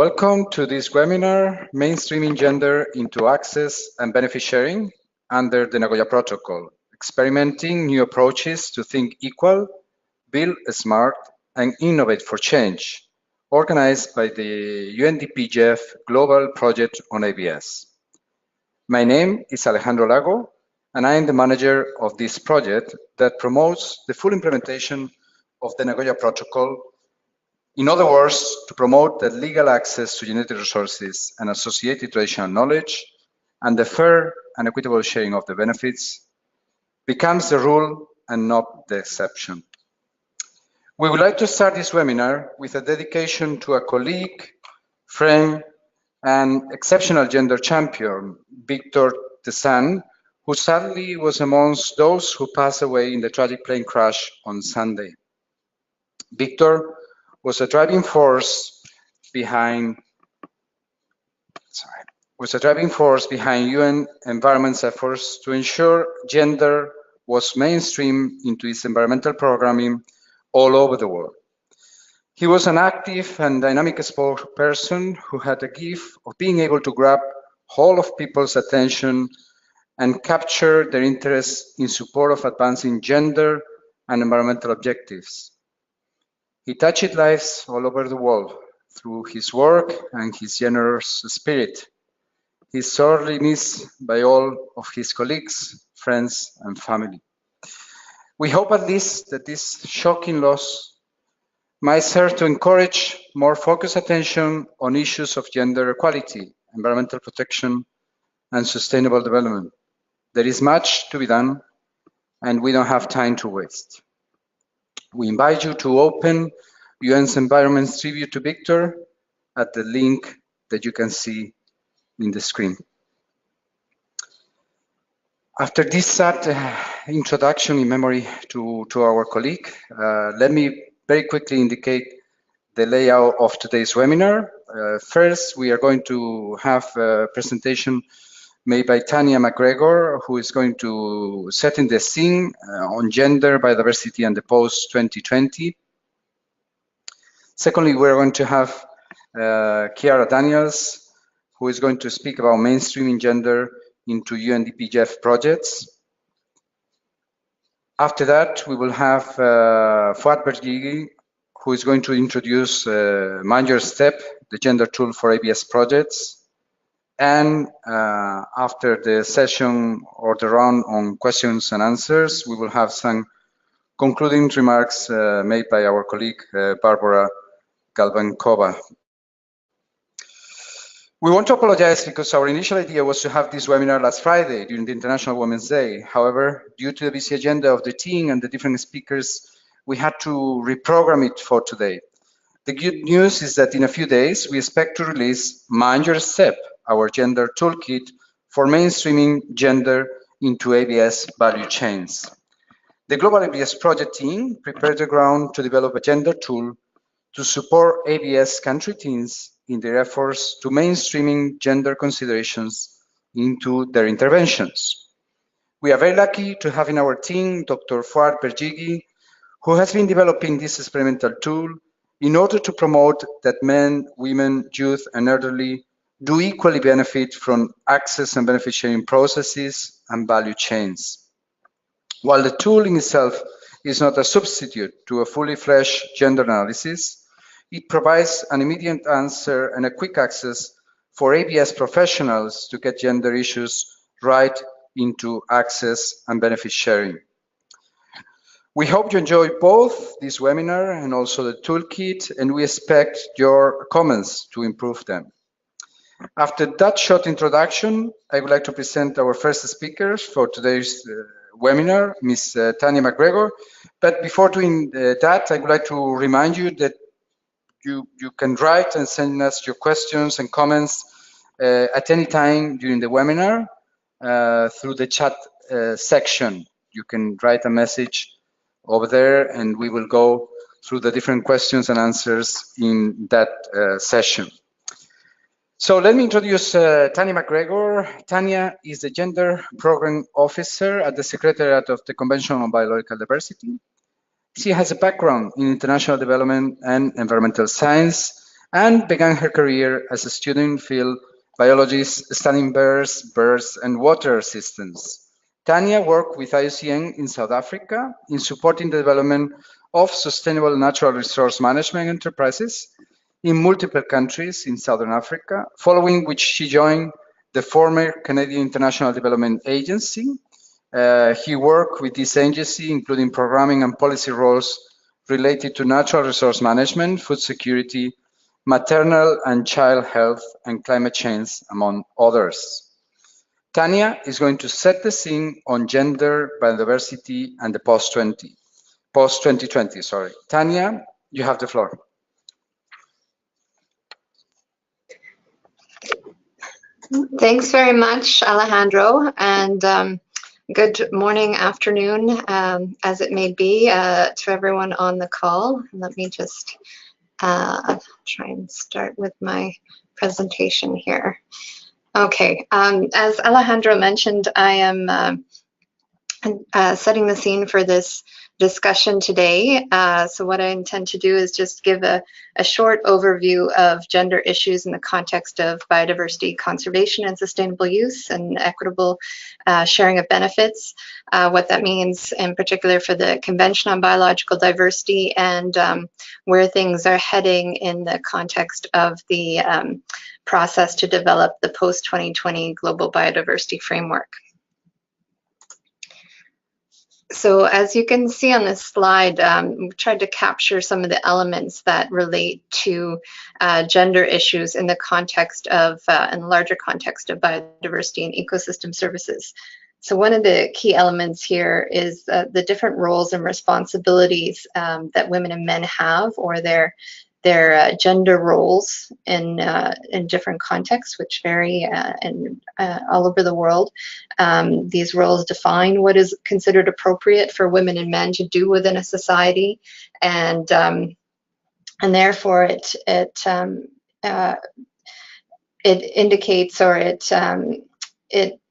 Welcome to this webinar, Mainstreaming Gender into Access and Benefit Sharing under the Nagoya Protocol, experimenting new approaches to think equal, build smart, and innovate for change, organized by the UNDP-GEF Global Project on ABS. My name is Alejandro Lago, and I am the manager of this project that promotes the full implementation of the Nagoya Protocol. In other words, to promote the legal access to genetic resources and associated traditional knowledge, and the fair and equitable sharing of the benefits becomes the rule and not the exception. We would like to start this webinar with a dedication to a colleague, friend, and exceptional gender champion, Victor Tessan, who sadly was amongst those who passed away in the tragic plane crash on Sunday. Victor was a driving force behind UN Environment's efforts to ensure gender was mainstream into its environmental programming all over the world. He was an active and dynamic spokesperson who had the gift of being able to grab hold of people's attention and capture their interest in support of advancing gender and environmental objectives. He touched lives all over the world through his work and his generous spirit. He is sorely missed by all of his colleagues, friends, and family. We hope at least that this shocking loss might serve to encourage more focused attention on issues of gender equality, environmental protection, and sustainable development. There is much to be done, and we don't have time to waste. We invite you to open UN's Environment's tribute to Victor at the link that you can see in the screen. After this sad introduction in memory to our colleague, let me very quickly indicate the layout of today's webinar. First, we are going to have a presentation made by Tanya McGregor, who is going to set in the scene on gender, biodiversity, and the post-2020. Secondly, we're going to have Kiara Daniels, who is going to speak about mainstreaming gender into UNDP-GEF projects. After that, we will have Fuad Bergigi, who is going to introduce Mind Your Step, the gender tool for ABS projects. And after the session or the round on questions and answers, we will have some concluding remarks made by our colleague, Barbara Galvankova. We want to apologize because our initial idea was to have this webinar last Friday during the International Women's Day. However, due to the busy agenda of the team and the different speakers, we had to reprogram it for today. The good news is that in a few days, we expect to release Mind Your Step, our gender toolkit for mainstreaming gender into ABS value chains. The Global ABS Project team prepared the ground to develop a gender tool to support ABS country teams in their efforts to mainstreaming gender considerations into their interventions. We are very lucky to have in our team Dr. Fuad Bergigi, who has been developing this experimental tool in order to promote that men, women, youth, and elderly do equally benefit from access and benefit sharing processes and value chains. While the tool in itself is not a substitute to a fully fledged gender analysis, it provides an immediate answer and a quick access for ABS professionals to get gender issues right into access and benefit sharing. We hope you enjoy both this webinar and also the toolkit, and we expect your comments to improve them. After that short introduction, I would like to present our first speakers for today's webinar, Ms. Tanya McGregor. But before doing that, I would like to remind you that you can write and send us your questions and comments at any time during the webinar through the chat section. You can write a message over there, and we will go through the different questions and answers in that session. So let me introduce Tanya McGregor. Tanya is the Gender Program Officer at the Secretariat of the Convention on Biological Diversity. She has a background in international development and environmental science and began her career as a student in field biologist studying birds, and water systems. Tanya worked with IUCN in South Africa in supporting the development of sustainable natural resource management enterprises in multiple countries in Southern Africa, following which she joined the former Canadian International Development Agency. He worked with this agency, including programming and policy roles related to natural resource management, food security, maternal and child health, and climate change, among others. Tanya is going to set the scene on gender, biodiversity, and the post-2020. Sorry, Tanya, you have the floor. Thanks very much, Alejandro, and good morning, afternoon, as it may be, to everyone on the call. Let me just try and start with my presentation here. Okay, as Alejandro mentioned, I am setting the scene for this discussion today. So what I intend to do is just give a short overview of gender issues in the context of biodiversity conservation and sustainable use and equitable sharing of benefits, what that means in particular for the Convention on Biological Diversity, and where things are heading in the context of the process to develop the post-2020 Global Biodiversity Framework. So as you can see on this slide, we tried to capture some of the elements that relate to gender issues in the context of, in the larger context of biodiversity and ecosystem services. So one of the key elements here is the different roles and responsibilities that women and men have, or their gender roles in different contexts, which vary all over the world. These roles define what is considered appropriate for women and men to do within a society, and therefore it indicates, or it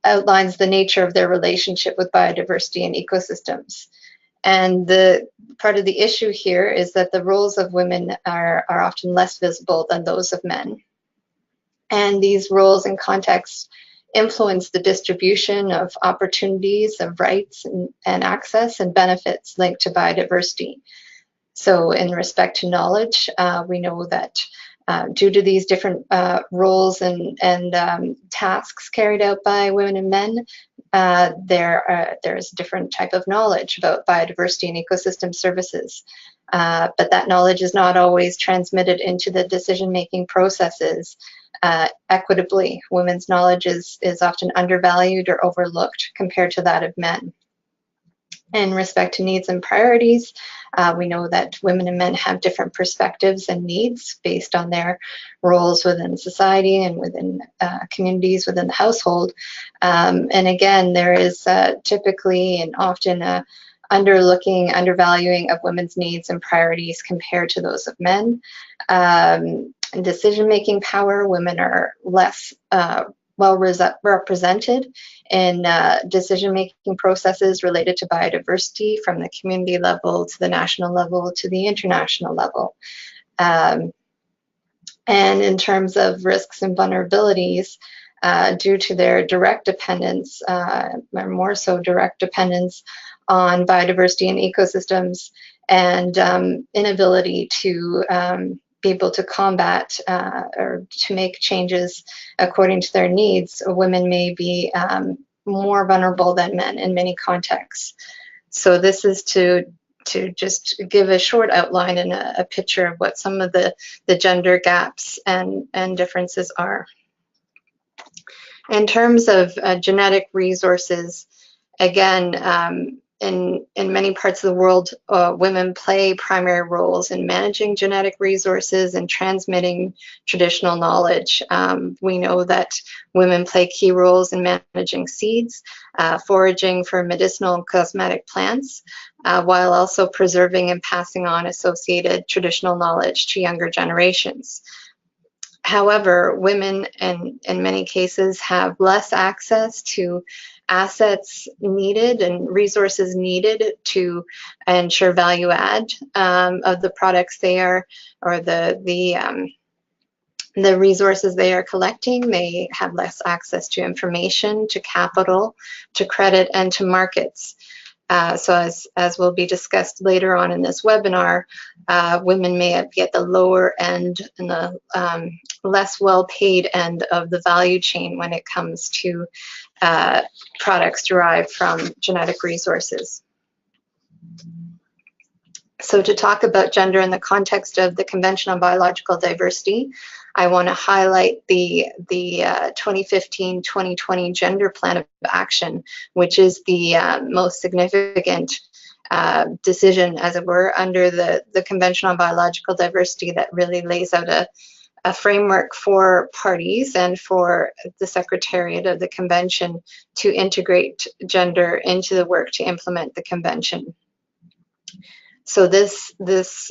outlines the nature of their relationship with biodiversity and ecosystems. And the part of the issue here is that the roles of women are often less visible than those of men. And these roles and contexts influence the distribution of opportunities, of rights and access and benefits linked to biodiversity. So in respect to knowledge, we know that due to these different roles and tasks carried out by women and men, there's a different type of knowledge about biodiversity and ecosystem services. But that knowledge is not always transmitted into the decision-making processes equitably. Women's knowledge is often undervalued or overlooked compared to that of men. In respect to needs and priorities, we know that women and men have different perspectives and needs based on their roles within society and within communities within the household. And again, there is typically and often a undervaluing of women's needs and priorities compared to those of men. In decision-making power, women are less well represented in decision-making processes related to biodiversity, from the community level to the national level to the international level. And in terms of risks and vulnerabilities, due to their direct dependence, or more so direct dependence on biodiversity and ecosystems, and inability to be able to combat or to make changes according to their needs, women may be more vulnerable than men in many contexts. So this is to just give a short outline and a picture of what some of the gender gaps and differences are. In terms of genetic resources, again, in many parts of the world, women play primary roles in managing genetic resources and transmitting traditional knowledge. We know that women play key roles in managing seeds, foraging for medicinal and cosmetic plants, while also preserving and passing on associated traditional knowledge to younger generations. However, women in many cases have less access to assets needed and resources needed to ensure value add of the products they are, or the the resources they are collecting. They have less access to information, to capital, to credit, and to markets. So as will be discussed later on in this webinar, women may be at the lower end and the less well-paid end of the value chain when it comes to products derived from genetic resources. So to talk about gender in the context of the Convention on Biological Diversity, I want to highlight the 2015-2020 Gender Plan of Action, which is the most significant decision, as it were, under the Convention on Biological Diversity that really lays out a framework for parties and for the Secretariat of the Convention to integrate gender into the work to implement the Convention. So this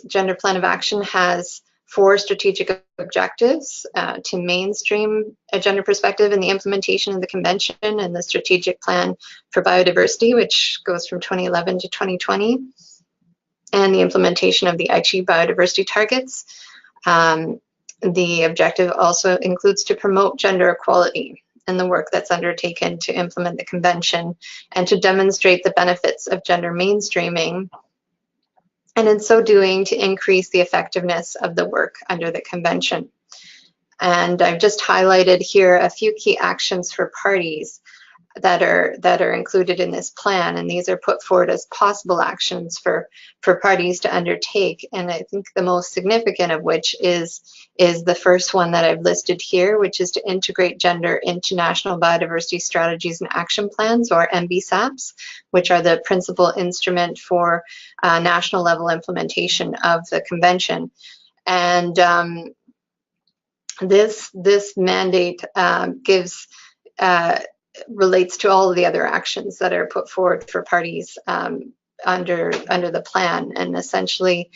Gender Plan of Action has 4 strategic objectives to mainstream a gender perspective in the implementation of the Convention and the Strategic Plan for Biodiversity, which goes from 2011 to 2020, and the implementation of the Aichi biodiversity targets. The objective also includes to promote gender equality in the work that's undertaken to implement the Convention and to demonstrate the benefits of gender mainstreaming, and in so doing to increase the effectiveness of the work under the Convention. And I've just highlighted here a few key actions for parties that are included in this plan, and these are put forward as possible actions for parties to undertake. And I think the most significant of which is the first one that I've listed here, which is to integrate gender into national biodiversity strategies and action plans, or NBSAPs, which are the principal instrument for national level implementation of the Convention. And this mandate relates to all of the other actions that are put forward for parties under the plan, and essentially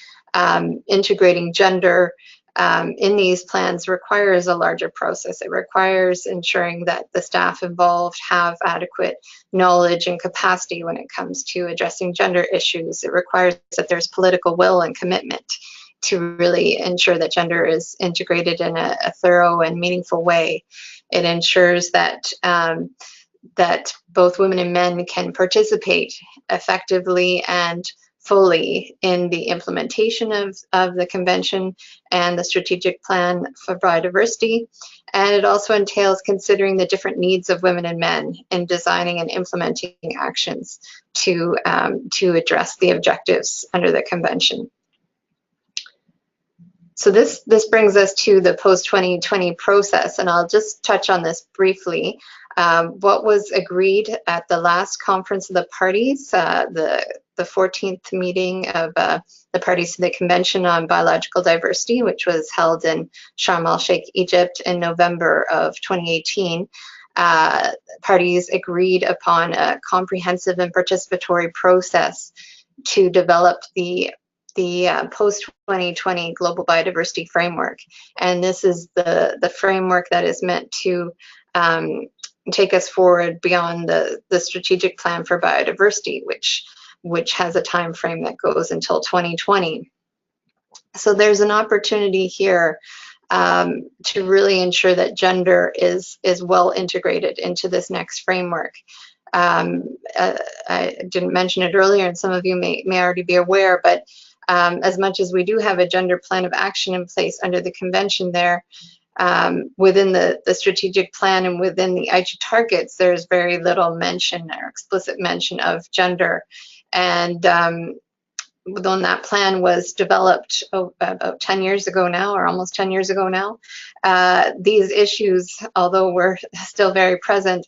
integrating gender in these plans requires a larger process. It requires ensuring that the staff involved have adequate knowledge and capacity when it comes to addressing gender issues. It requires that there's political will and commitment to really ensure that gender is integrated in a thorough and meaningful way. It ensures that that both women and men can participate effectively and fully in the implementation of the Convention and the Strategic Plan for Biodiversity. And it also entails considering the different needs of women and men in designing and implementing actions to address the objectives under the Convention. So this brings us to the post-2020 process, and I'll just touch on this briefly. What was agreed at the last conference of the parties, the 14th meeting of the parties to the Convention on Biological Diversity, which was held in Sharm el-Sheikh, Egypt in November of 2018, parties agreed upon a comprehensive and participatory process to develop the post-2020 Global Biodiversity Framework. And this is the framework that is meant to take us forward beyond the Strategic Plan for Biodiversity, which has a time frame that goes until 2020. So there's an opportunity here to really ensure that gender is well integrated into this next framework. I didn't mention it earlier, and some of you may already be aware, but as much as we do have a gender plan of action in place under the Convention there, within the strategic plan and within the Aichi targets, there's very little mention or explicit mention of gender. And when that plan was developed about 10 years ago now, or almost 10 years ago now, these issues, although we're still very present,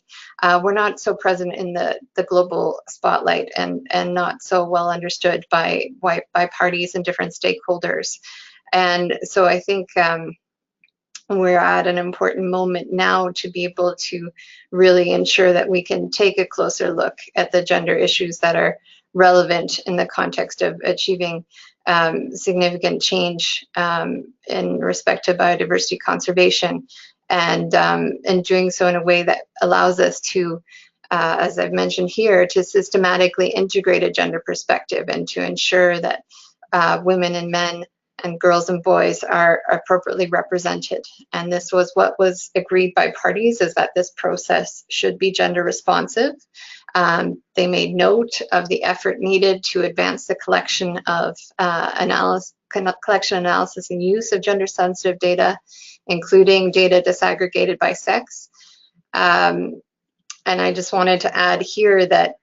were not so present in the global spotlight and not so well understood by parties and different stakeholders. And so I think we're at an important moment now to be able to really ensure that we can take a closer look at the gender issues that are relevant in the context of achieving significant change in respect to biodiversity conservation, and doing so in a way that allows us to, as I've mentioned here, to systematically integrate a gender perspective and to ensure that women and men and girls and boys are appropriately represented. And this was what was agreed by parties, is that this process should be gender responsive. They made note of the effort needed to advance the collection of analysis and use of gender sensitive data, including data disaggregated by sex. And I just wanted to add here that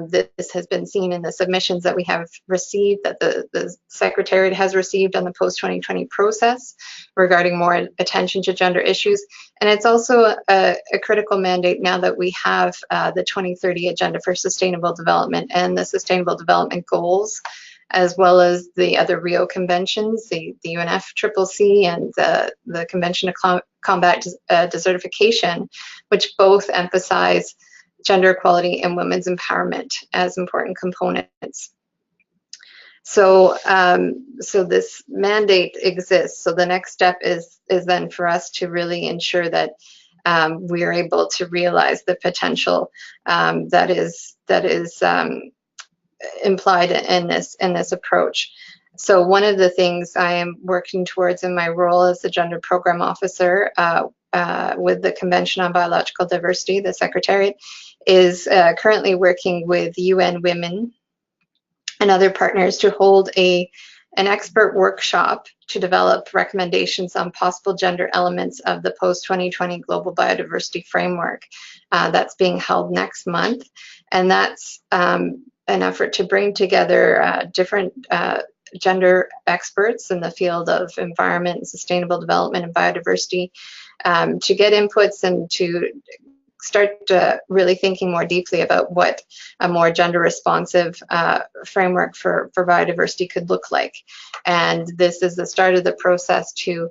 this has been seen in the submissions that we have received, that the Secretariat has received on the post-2020 process regarding more attention to gender issues. And it's also a critical mandate now that we have the 2030 Agenda for Sustainable Development and the Sustainable Development Goals, as well as the other Rio conventions, the UNFCCC and the Convention to Combat Desertification, which both emphasize gender equality and women's empowerment as important components. So, so this mandate exists. So the next step is then for us to really ensure that we are able to realize the potential that is implied in this approach. So one of the things I am working towards in my role as the Gender Program Officer with the Convention on Biological Diversity, the Secretariat, is currently working with UN Women and other partners to hold an expert workshop to develop recommendations on possible gender elements of the post-2020 Global Biodiversity Framework. That's being held next month. And that's an effort to bring together different gender experts in the field of environment, sustainable development, and biodiversity to get inputs and to start really thinking more deeply about what a more gender responsive framework for biodiversity could look like. And this is the start of the process to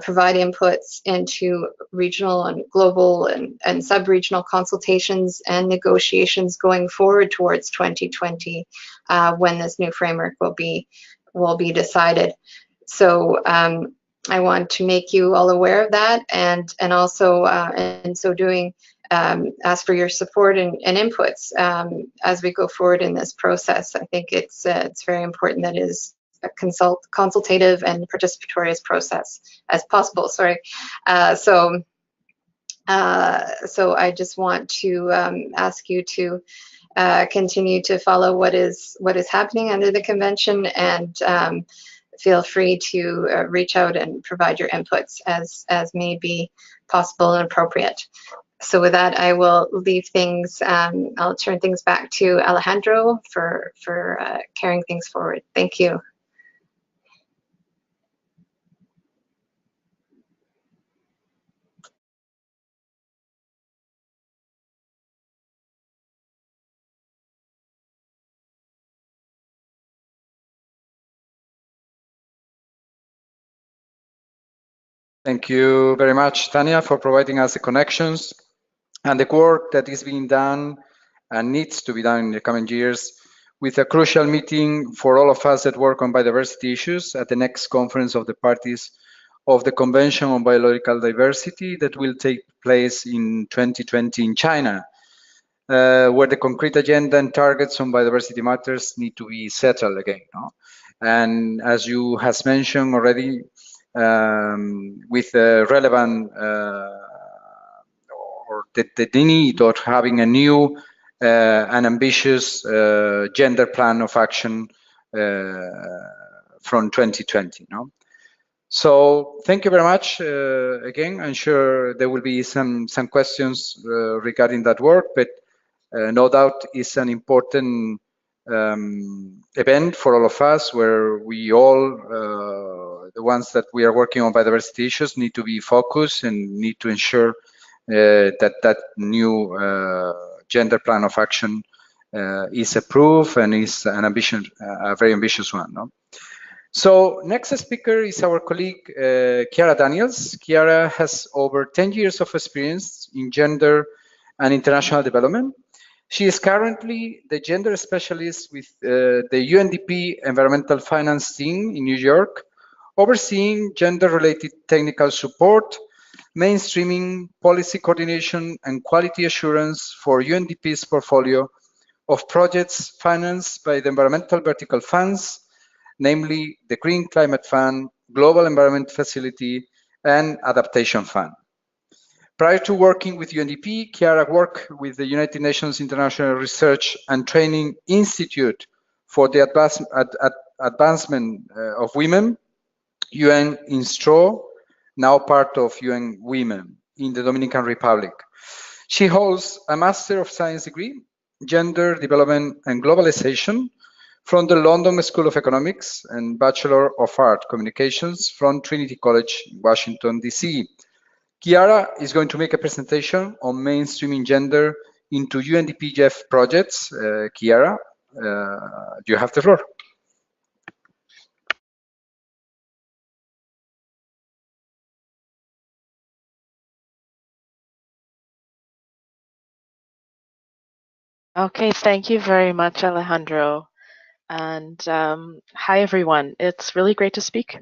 provide inputs into regional and global and sub-regional consultations and negotiations going forward towards 2020 when this new framework will be decided. So I want to make you all aware of that, and also in so doing ask for your support and inputs as we go forward in this process. I think it's very important that it is a consultative and participatory process as possible. Sorry. So I just want to ask you to continue to follow what is happening under the convention, and feel free to reach out and provide your inputs as may be possible and appropriate. So with that, I will leave things, I'll turn things back to Alejandro for carrying things forward. Thank you. Thank you very much, Tanya, for providing us the connections and the work that is being done and needs to be done in the coming years, with a crucial meeting for all of us that work on biodiversity issues at the next conference of the parties of the Convention on Biological Diversity that will take place in 2020 in China, where the concrete agenda and targets on biodiversity matters need to be settled again. No? And as you has mentioned already, with the relevant or the need of having a new and ambitious gender plan of action from 2020. No? So thank you very much again. I'm sure there will be some questions regarding that work, but no doubt it's an important event for all of us, where we all, the ones that we are working on biodiversity issues, need to be focused and need to ensure that new gender plan of action is approved and is an a very ambitious one. No? So next speaker is our colleague, Chiara Daniels. Chiara has over 10 years of experience in gender and international development. She is currently the gender specialist with the UNDP Environmental Finance team in New York, overseeing gender-related technical support, mainstreaming, policy coordination, and quality assurance for UNDP's portfolio of projects financed by the Environmental Vertical Funds namely the Green Climate Fund, Global Environment Facility, and Adaptation Fund. Prior to working with UNDP, Chiara worked with the United Nations International Research and Training Institute for the Advancement of Women, UN Instro, now part of UN Women in the Dominican Republic. She holds a Master of Science degree, Gender Development and Globalization from the London School of Economics and Bachelor of Art Communications from Trinity College, Washington, D.C. Chiara is going to make a presentation on mainstreaming gender into UNDP-GEF projects. Chiara, you have the floor. Okay, thank you very much, Alejandro. And hi, everyone. It's really great to speak.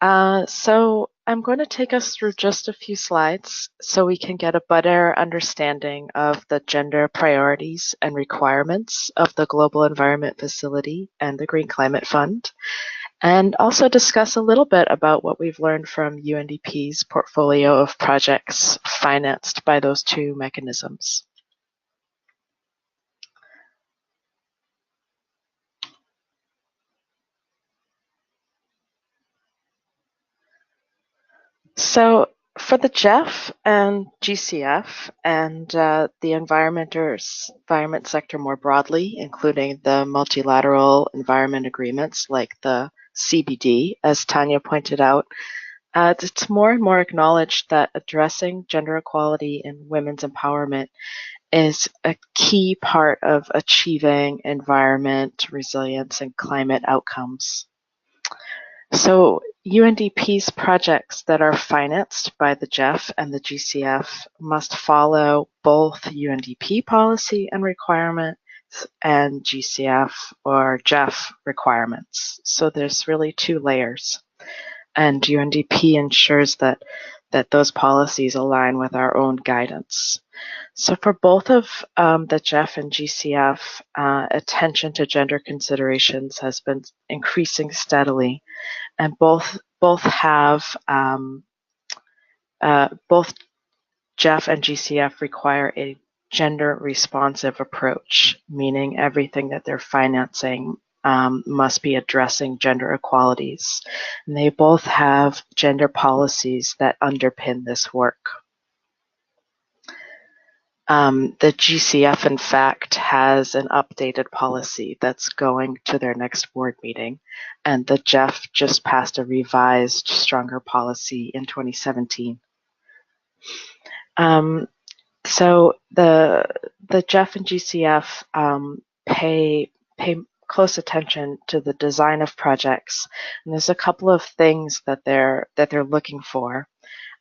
So I'm going to take us through just a few slides so we can get a better understanding of the gender priorities and requirements of the Global Environment Facility and the Green Climate Fund, and also discuss a little bit about what we've learned from UNDP's portfolio of projects financed by those two mechanisms. So for the GEF and GCF and the environment sector more broadly, including the multilateral environment agreements like the CBD, as Tanya pointed out, it's more and more acknowledged that addressing gender equality and women's empowerment is a key part of achieving environment, resilience, and climate outcomes. So UNDP's projects that are financed by the GEF and the GCF must follow both UNDP policy and requirements and GCF or GEF requirements. So there's really two layers. And UNDP ensures that those policies align with our own guidance. So for both of the GEF and GCF, attention to gender considerations has been increasing steadily, and both have both GEF and GCF require a gender responsive approach, meaning everything that they're financing must be addressing gender equalities. And they both have gender policies that underpin this work. The GCF, in fact, has an updated policy that's going to their next board meeting, and the GEF just passed a revised, stronger policy in 2017. So the GEF and GCF pay close attention to the design of projects, and there's a couple of things that they're looking for.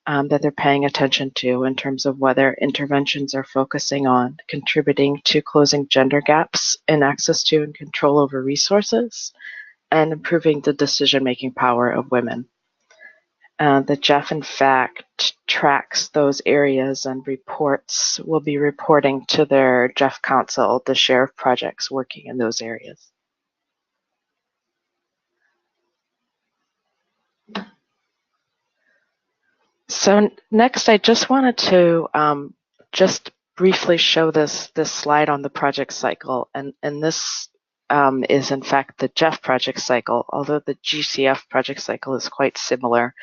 That they're paying attention to in terms of whether interventions are focusing on contributing to closing gender gaps in access to and control over resources and improving the decision-making power of women. The GEF, in fact, tracks those areas and will be reporting to their GEF Council the share of projects working in those areas. So next, I just wanted to just briefly show this slide on the project cycle, and this is in fact the GEF project cycle, although the GCF project cycle is quite similar.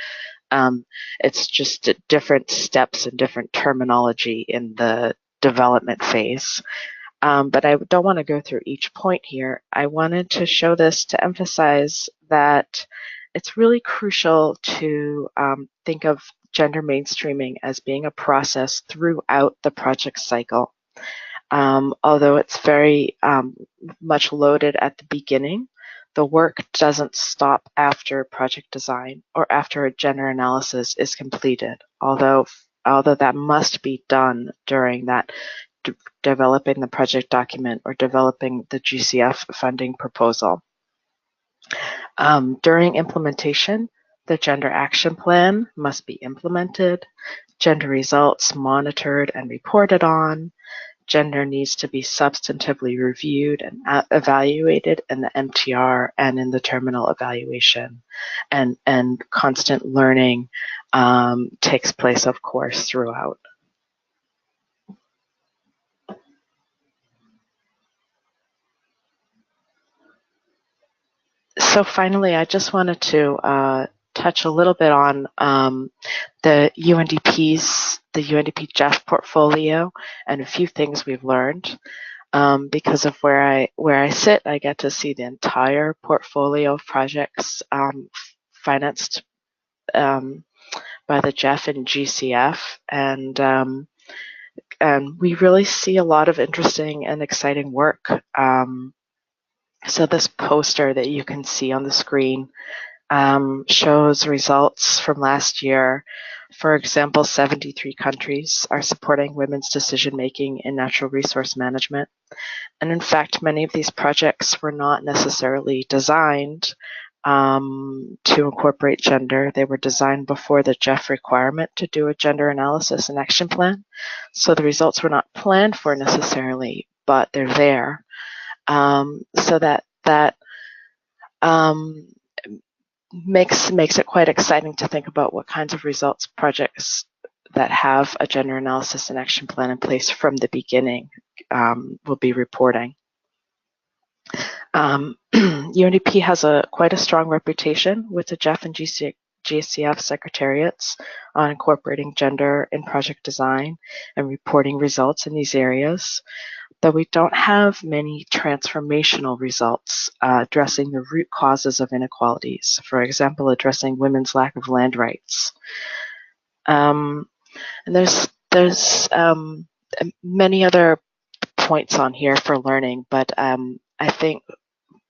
It's just different steps and different terminology in the development phase. But I don't want to go through each point here. I wanted to show this to emphasize that it's really crucial to think of gender mainstreaming as being a process throughout the project cycle. Although it's very much loaded at the beginning, the work doesn't stop after project design or after a gender analysis is completed, although that must be done during that developing the project document or developing the GCF funding proposal. During implementation, the gender action plan must be implemented, gender results monitored and reported on, gender needs to be substantively reviewed and evaluated in the MTR and in the terminal evaluation. And constant learning takes place, of course, throughout. So finally, I just wanted to touch a little bit on the UNDP-GEF portfolio and a few things we've learned. Because of where I sit, I get to see the entire portfolio of projects financed by the GEF and GCF, and we really see a lot of interesting and exciting work. So this poster that you can see on the screen shows results from last year. For example, 73 countries are supporting women's decision-making in natural resource management. And in fact, many of these projects were not necessarily designed to incorporate gender. They were designed before the GEF requirement to do a gender analysis and action plan. So the results were not planned for necessarily, but they're there. So that makes it quite exciting to think about what kinds of results projects that have a gender analysis and action plan in place from the beginning will be reporting. UNDP has quite a strong reputation with the GEF and GCF secretariats on incorporating gender in project design and reporting results in these areas, though we don't have many transformational results addressing the root causes of inequalities, for example, addressing women's lack of land rights. And there's many other points on here for learning, but I think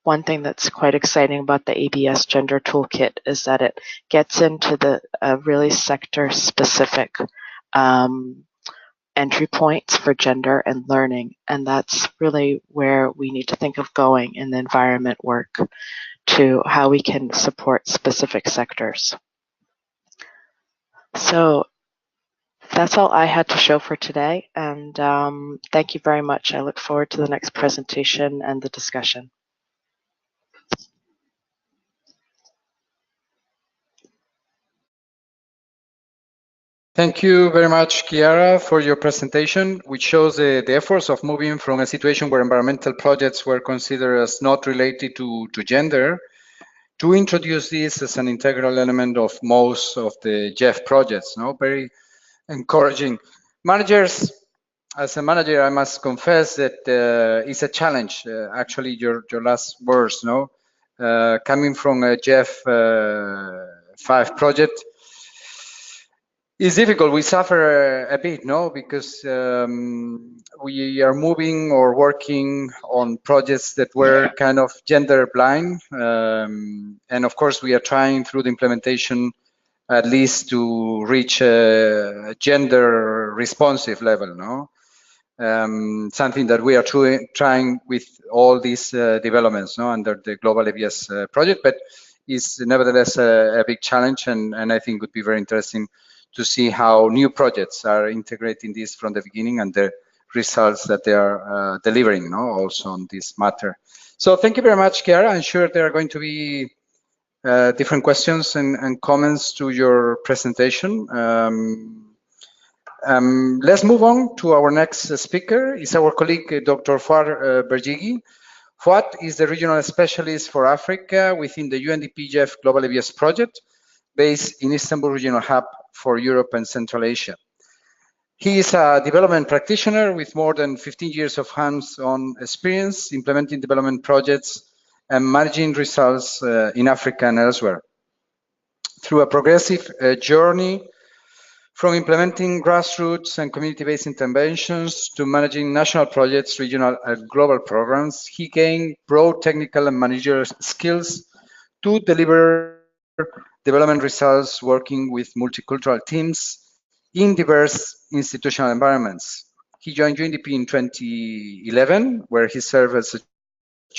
one thing that's quite exciting about the ABS Gender Toolkit is that it gets into the really sector-specific entry points for gender and learning, and that's really where we need to think of going in the environment work to how we can support specific sectors. So that's all I had to show for today, and thank you very much. I look forward to the next presentation and the discussion. Thank you very much, Chiara, for your presentation, which shows the efforts of moving from a situation where environmental projects were considered as not related to gender to introduce this as an integral element of most of the GEF projects. No, very encouraging. Managers, as a manager, I must confess that it's a challenge. Actually, your last words, no, coming from a GEF 5 project. It's difficult. We suffer a bit, no, because we are moving or working on projects that were kind of gender blind, and of course we are trying through the implementation at least to reach a gender responsive level, no. Something that we are trying with all these developments, no, under the Global ABS project, but it's nevertheless a big challenge, and I think would be very interesting to see how new projects are integrating this from the beginning and the results that they are delivering, no, also on this matter. So thank you very much, Chiara. I'm sure there are going to be different questions and comments to your presentation. Let's move on to our next speaker. It's our colleague, Dr. Fuad Berjighi. Fuad is the regional specialist for Africa within the UNDP-GEF Global ABS Project, based in Istanbul Regional Hub for Europe and Central Asia. He is a development practitioner with more than 15 years of hands-on experience implementing development projects and managing results in Africa and elsewhere. Through a progressive journey from implementing grassroots and community-based interventions to managing national projects, regional and global programs, he gained broad technical and managerial skills to deliver development results working with multicultural teams in diverse institutional environments. He joined UNDP in 2011, where he served as a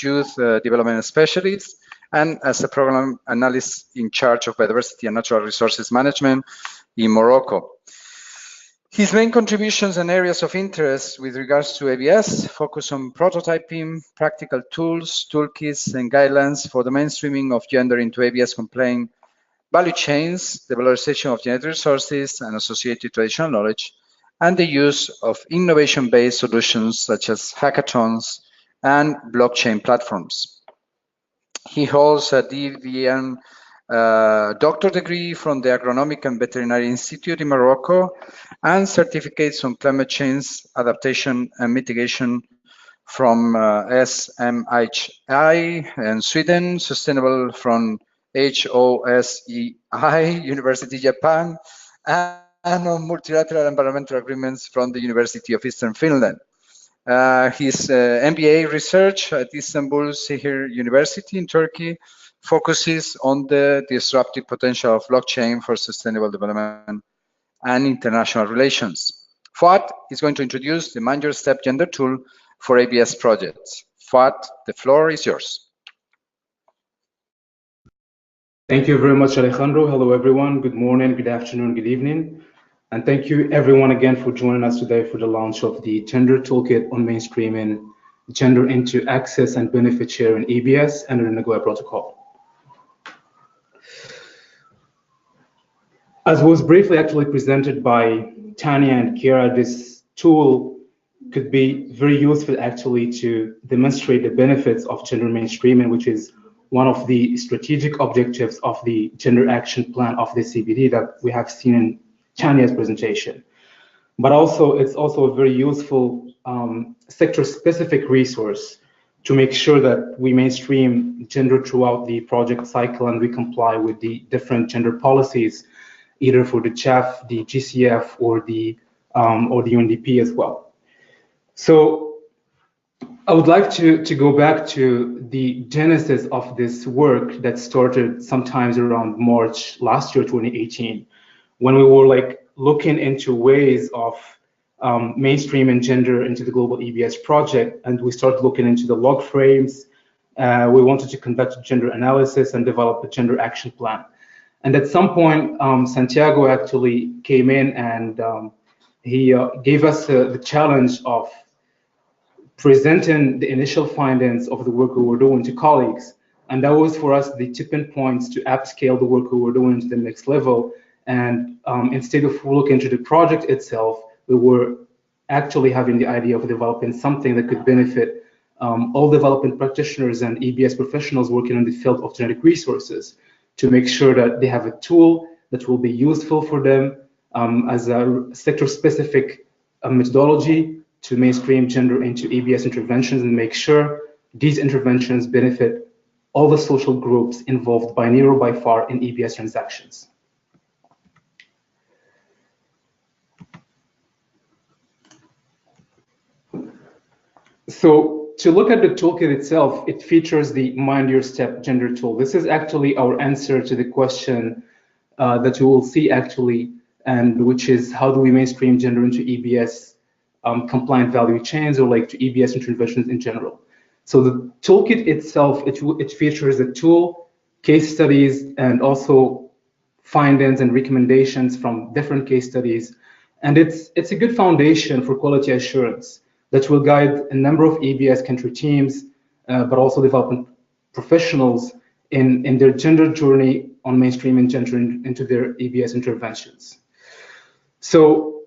youth development specialist and as a program analyst in charge of biodiversity and natural resources management in Morocco. His main contributions and areas of interest with regards to ABS focus on prototyping, practical tools, toolkits, and guidelines for the mainstreaming of gender into ABS compliant value chains, the valorization of genetic resources and associated traditional knowledge, and the use of innovation-based solutions such as hackathons and blockchain platforms. He holds a DVM doctorate degree from the Agronomic and Veterinary Institute in Morocco and certificates on climate change adaptation and mitigation from SMHI in Sweden, sustainable from HOSEI, University Japan, and on multilateral environmental agreements from the University of Eastern Finland. His MBA research at Istanbul Sihir University in Turkey focuses on the disruptive potential of blockchain for sustainable development and international relations. Fuad is going to introduce the Mind Your Step gender tool for ABS projects. Fuad, the floor is yours. Thank you very much, Alejandro. Hello, everyone. Good morning, good afternoon, good evening. And thank you, everyone, again, for joining us today for the launch of the Gender Toolkit on mainstreaming gender into access and benefit share in ABS under the Nagoya Protocol. As was briefly actually presented by Tanya and Kira, this tool could be very useful actually to demonstrate the benefits of gender mainstreaming, which is one of the strategic objectives of the gender action plan of the CBD that we have seen in Tanya's presentation. But also, it's also a very useful sector-specific resource to make sure that we mainstream gender throughout the project cycle and we comply with the different gender policies, either for the GEF, the GCF, or the UNDP as well. So I would like to go back to the genesis of this work that started sometimes around March last year, 2018, when we were looking into ways of mainstreaming gender into the global ABS project, and we started looking into the log frames. We wanted to conduct gender analysis and develop a gender action plan. And at some point, Santiago actually came in and he gave us the challenge of presenting the initial findings of the work we were doing to colleagues. And that was for us the tipping points to upscale the work we were doing to the next level. And instead of looking into the project itself, we were actually having the idea of developing something that could benefit all development practitioners and ABS professionals working in the field of genetic resources, to make sure that they have a tool that will be useful for them as a sector-specific methodology to mainstream gender into ABS interventions and make sure these interventions benefit all the social groups involved by near or by far in ABS transactions. So to look at the toolkit itself, it features the Mind Your Step gender tool. This is actually our answer to the question that you will see actually, and which is how do we mainstream gender into ABS compliant value chains, or to ABS interventions in general. So the toolkit itself, it features a tool, case studies, and also findings and recommendations from different case studies. And it's a good foundation for quality assurance that will guide a number of ABS country teams, but also development professionals in their gender journey on mainstreaming gender into their ABS interventions. So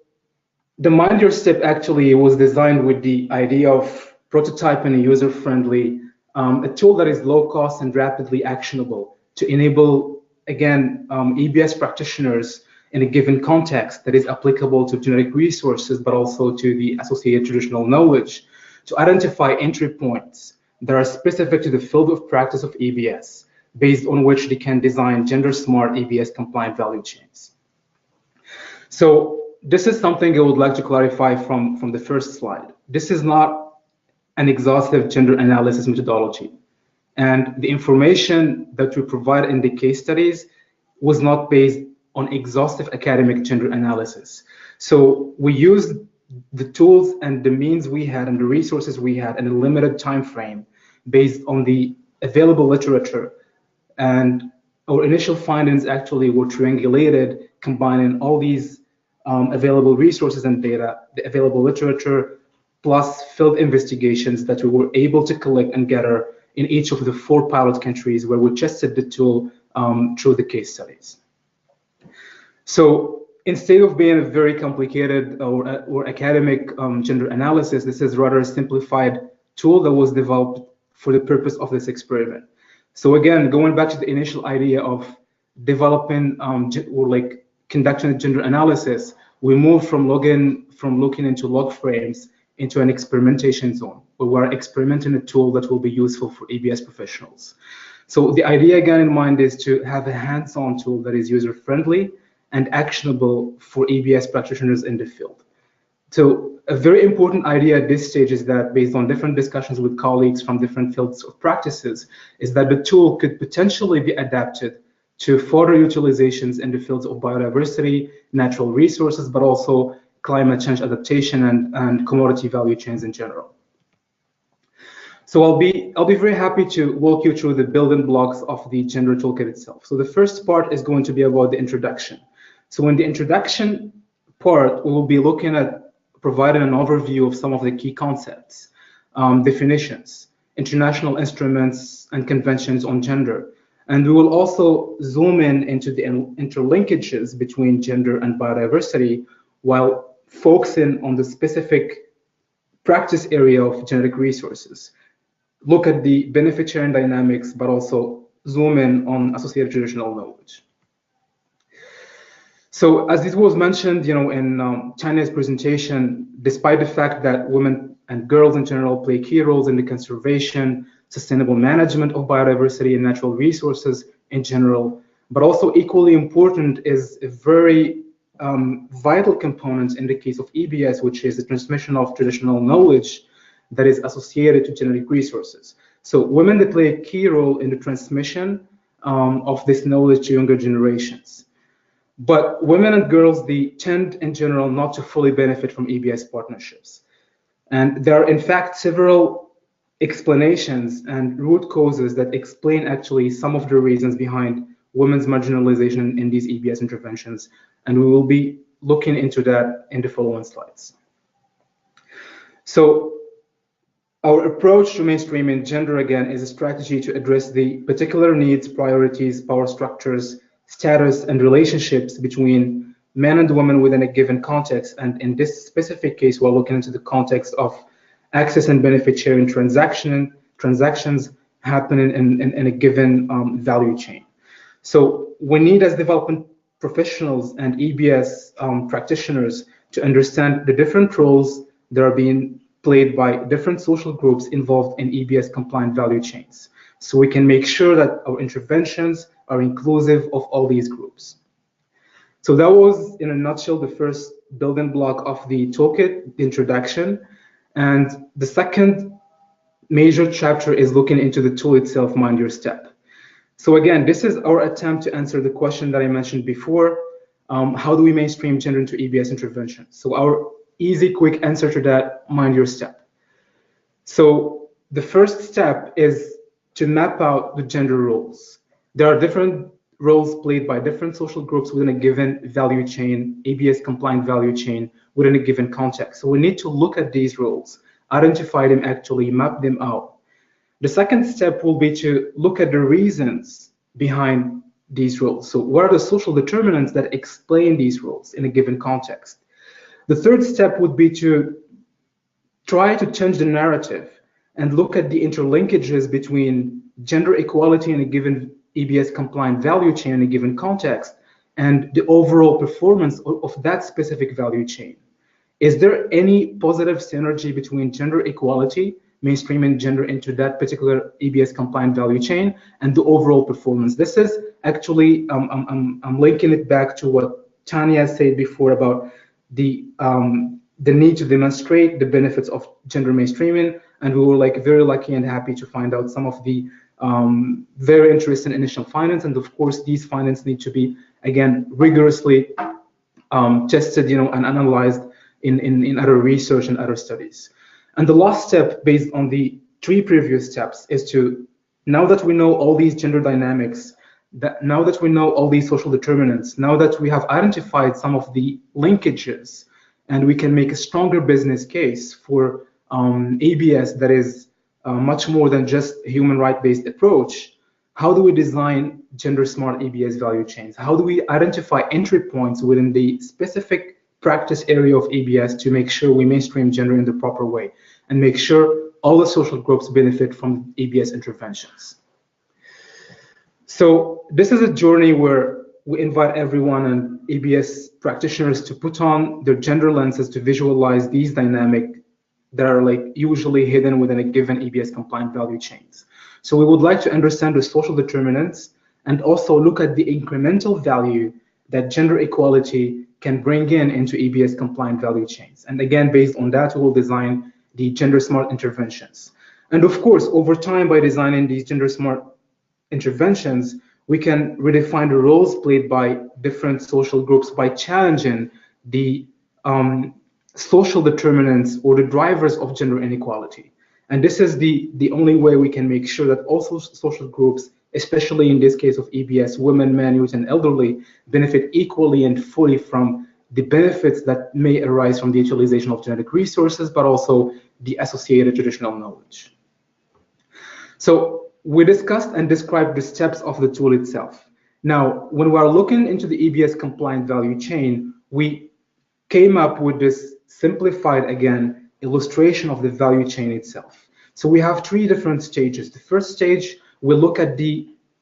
the Mind Your Step actually was designed with the idea of prototyping a user-friendly, a tool that is low cost and rapidly actionable to enable, again, ABS practitioners in a given context that is applicable to genetic resources, but also to the associated traditional knowledge, to identify entry points that are specific to the field of practice of ABS, based on which they can design gender-smart ABS compliant value chains. So this is something I would like to clarify from the first slide. This is not an exhaustive gender analysis methodology. And the information that we provide in the case studies was not based on exhaustive academic gender analysis. So we used the tools and the means we had and the resources we had in a limited time frame based on the available literature. And our initial findings actually were triangulated, combining all these available resources and data, the available literature, plus field investigations that we were able to collect and gather in each of the 4 pilot countries where we tested the tool through the case studies. So instead of being a very complicated or academic gender analysis, this is rather a simplified tool that was developed for the purpose of this experiment. So again, going back to the initial idea of developing or like conducting a gender analysis, we moved from looking into log frames into an experimentation zone where we're experimenting a tool that will be useful for ABS professionals. So the idea again in mind is to have a hands-on tool that is user-friendly and actionable for ABS practitioners in the field. So a very important idea at this stage is that, based on different discussions with colleagues from different fields of practices, is that the tool could potentially be adapted to further utilizations in the fields of biodiversity, natural resources, but also climate change adaptation and commodity value chains in general. So I'll be very happy to walk you through the building blocks of the gender toolkit itself. So the first part is going to be about the introduction. So in the introduction part, we will be looking at providing an overview of some of the key concepts, definitions, international instruments and conventions on gender. And we will also zoom into the interlinkages between gender and biodiversity while focusing on the specific practice area of genetic resources. Look at the benefit sharing dynamics, but also zoom in on associated traditional knowledge. So as it was mentioned, in China's presentation, despite the fact that women and girls in general play key roles in the conservation, sustainable management of biodiversity and natural resources in general, but also equally important is a very vital component in the case of EBS, which is the transmission of traditional knowledge that is associated to genetic resources. So women that play a key role in the transmission of this knowledge to younger generations. But women and girls, they tend in general not to fully benefit from EBS partnerships. And there are in fact several explanations and root causes that explain actually some of the reasons behind women's marginalization in these EBS interventions. And we will be looking into that in the following slides. So our approach to mainstreaming gender again is a strategy to address the particular needs, priorities, power structures, status, and relationships between men and women within a given context. And in this specific case, we're looking into the context of access and benefit sharing transactions happening in a given value chain. So we need, as development professionals and EBS practitioners, to understand the different roles that are being played by different social groups involved in EBS compliant value chains, so we can make sure that our interventions are inclusive of all these groups. So that was, in a nutshell, the first building block of the toolkit, the introduction. And the second major chapter is looking into the tool itself, Mind Your Step. So again, this is our attempt to answer the question that I mentioned before. How do we mainstream gender into EBS intervention? So our easy, quick answer to that, Mind Your Step. So the first step is to map out the gender roles. There are different roles played by different social groups within a given value chain, ABS compliant value chain, within a given context. So we need to look at these roles, identify them, actually map them out. The second step will be to look at the reasons behind these roles. So what are the social determinants that explain these roles in a given context? The third step would be to try to change the narrative and look at the interlinkages between gender equality in a given EBS compliant value chain in a given context and the overall performance of that specific value chain. Is there any positive synergy between gender equality, mainstreaming gender into that particular EBS compliant value chain, and the overall performance? This is actually, I'm linking it back to what Tanya said before about the need to demonstrate the benefits of gender mainstreaming, and we were very lucky and happy to find out some of the very interesting initial findings. And of course, these findings need to be, again, rigorously tested, and analyzed in other research and other studies. And the last step, based on the 3 previous steps, is to, now that we know all these gender dynamics that now that we know all these social determinants, now that we have identified some of the linkages, and we can make a stronger business case for ABS that is much more than just a human right-based approach, how do we design gender-smart ABS value chains? How do we identify entry points within the specific practice area of ABS to make sure we mainstream gender in the proper way and make sure all the social groups benefit from ABS interventions? So this is a journey where we invite everyone and ABS practitioners to put on their gender lenses to visualize these dynamics that are like usually hidden within a given ABS compliant value chains. So we would like to understand the social determinants and also look at the incremental value that gender equality can bring into ABS compliant value chains. And again, based on that, we will design the gender smart interventions. And of course, over time, by designing these gender smart interventions, we can redefine the roles played by different social groups by challenging the social determinants or the drivers of gender inequality. And this is the only way we can make sure that all social groups, especially in this case of ABS, women, men, youth, and elderly, benefit equally and fully from the benefits that may arise from the utilization of genetic resources, but also the associated traditional knowledge. So we discussed and described the steps of the tool itself. Now, when we are looking into the ABS compliant value chain, we came up with this simplified, again, illustration of the value chain itself. So we have three different stages. The first stage, we look at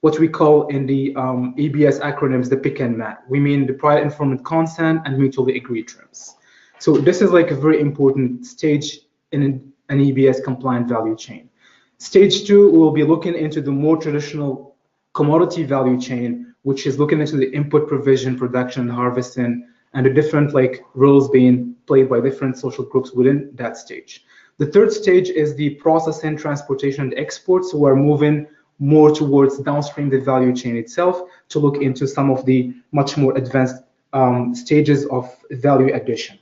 what we call in the ABS acronyms, the pick and mat. We mean the prior informed consent and mutually agreed terms. So this is like a very important stage in an ABS compliant value chain. Stage two, we'll be looking into the more traditional commodity value chain, which is looking into the input provision, production, and harvesting, and the different roles being played by different social groups within that stage. The third stage is the processing, transportation, and export. So we're moving more towards downstream the value chain itself to look into some of the much more advanced stages of value addition.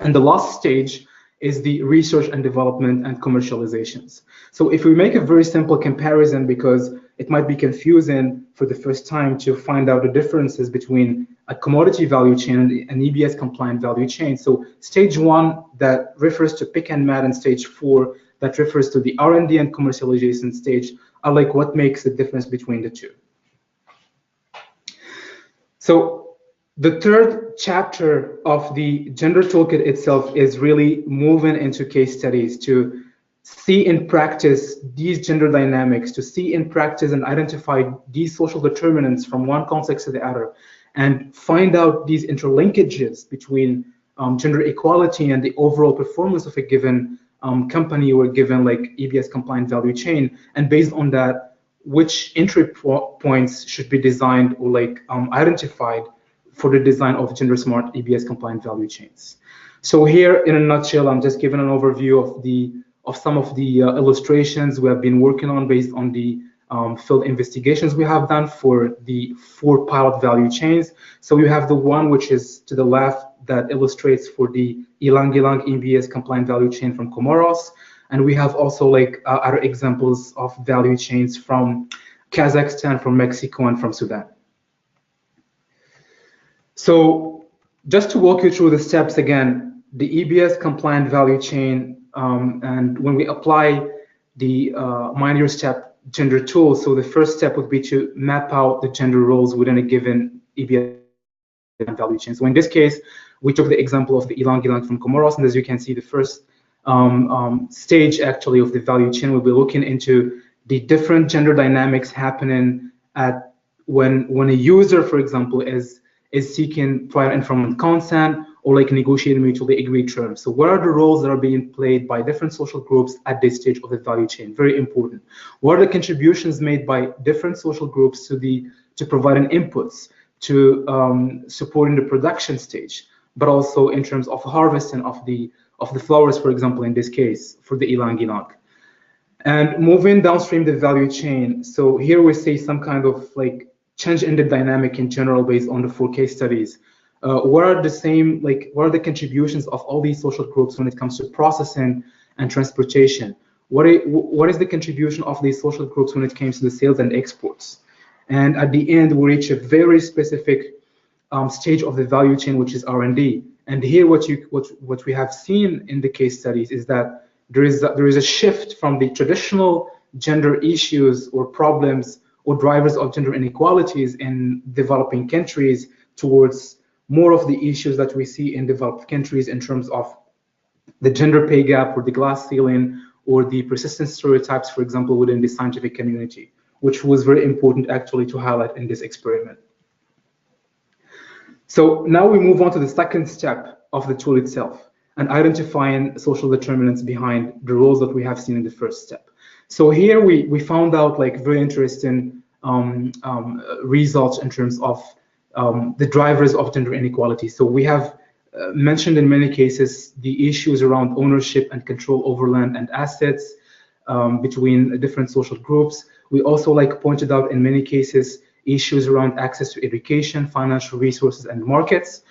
And the last stage is the research and development and commercializations. So if we make a very simple comparison, because it might be confusing for the first time to find out the differences between a commodity value chain and an ABS compliant value chain. So stage one, that refers to pick and mat, and stage four, that refers to the R&D and commercialization stage, are what makes the difference between the two. So the third chapter of the gender toolkit itself is really moving into case studies to see in practice these gender dynamics, to see in practice and identify these social determinants from one context to the other, and find out these interlinkages between gender equality and the overall performance of a given company or given ABS compliant value chain, and based on that, which entry points should be designed or identified for the design of gender smart ABS compliant value chains. So here, in a nutshell, I'm just giving an overview of some of the illustrations we have been working on based on the field investigations we have done for the 4 pilot value chains. So you have the one which is to the left that illustrates for the Ilang-Ilang ABS compliant value chain from Comoros, and we have also other examples of value chains from Kazakhstan, from Mexico, and from Sudan. So just to walk you through the steps again, the ABS compliant value chain, and when we apply the Mind Your Step gender tool, so the first step would be to map out the gender roles within a given ABS value chain. So in this case, we took the example of the Ilang-Ilang from Comoros, and as you can see, the first stage actually of the value chain will be looking into the different gender dynamics happening at when a user, for example, is seeking prior informed consent or negotiating mutually agreed terms. So what are the roles that are being played by different social groups at this stage of the value chain? Very important. What are the contributions made by different social groups to providing inputs to supporting the production stage, but also in terms of harvesting of the flowers, for example, in this case, for the Ilang-Ilang. And moving downstream the value chain. So here we see some kind of change in the dynamic in general based on the 4 case studies. What are the contributions of all these social groups when it comes to processing and transportation? What is the contribution of these social groups when it comes to the sales and exports? And at the end, we reach a very specific stage of the value chain, which is R&D. And here, what we have seen in the case studies is that there is a shift from the traditional gender issues or problems or drivers of gender inequalities in developing countries towards more of the issues that we see in developed countries in terms of the gender pay gap or the glass ceiling or the persistent stereotypes, for example, within the scientific community, which was very important actually to highlight in this experiment. So now we move on to the second step of the tool itself and identifying social determinants behind the roles that we have seen in the first step. So here we found out like very interesting results in terms of the drivers of gender inequality. So we have mentioned in many cases the issues around ownership and control over land and assets between different social groups. We also like pointed out in many cases issues around access to education, financial resources, and markets.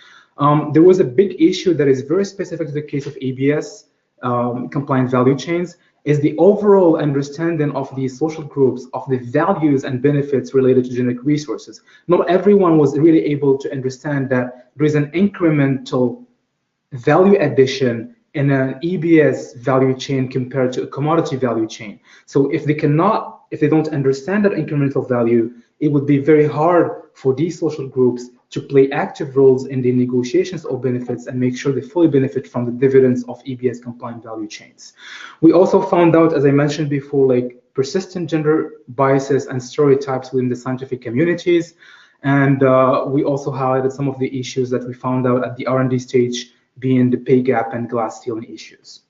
There was a big issue that is very specific to the case of ABS compliant value chains, is the overall understanding of these social groups of the values and benefits related to genetic resources. Not everyone was really able to understand that there is an incremental value addition in an EBS value chain compared to a commodity value chain. So if they don't understand that incremental value, it would be very hard for these social groups to play active roles in the negotiations of benefits and make sure they fully benefit from the dividends of EBS compliant value chains. We also found out, as I mentioned before, like persistent gender biases and stereotypes within the scientific communities. And we also highlighted some of the issues that we found out at the R&D stage, being the pay gap and glass ceiling issues.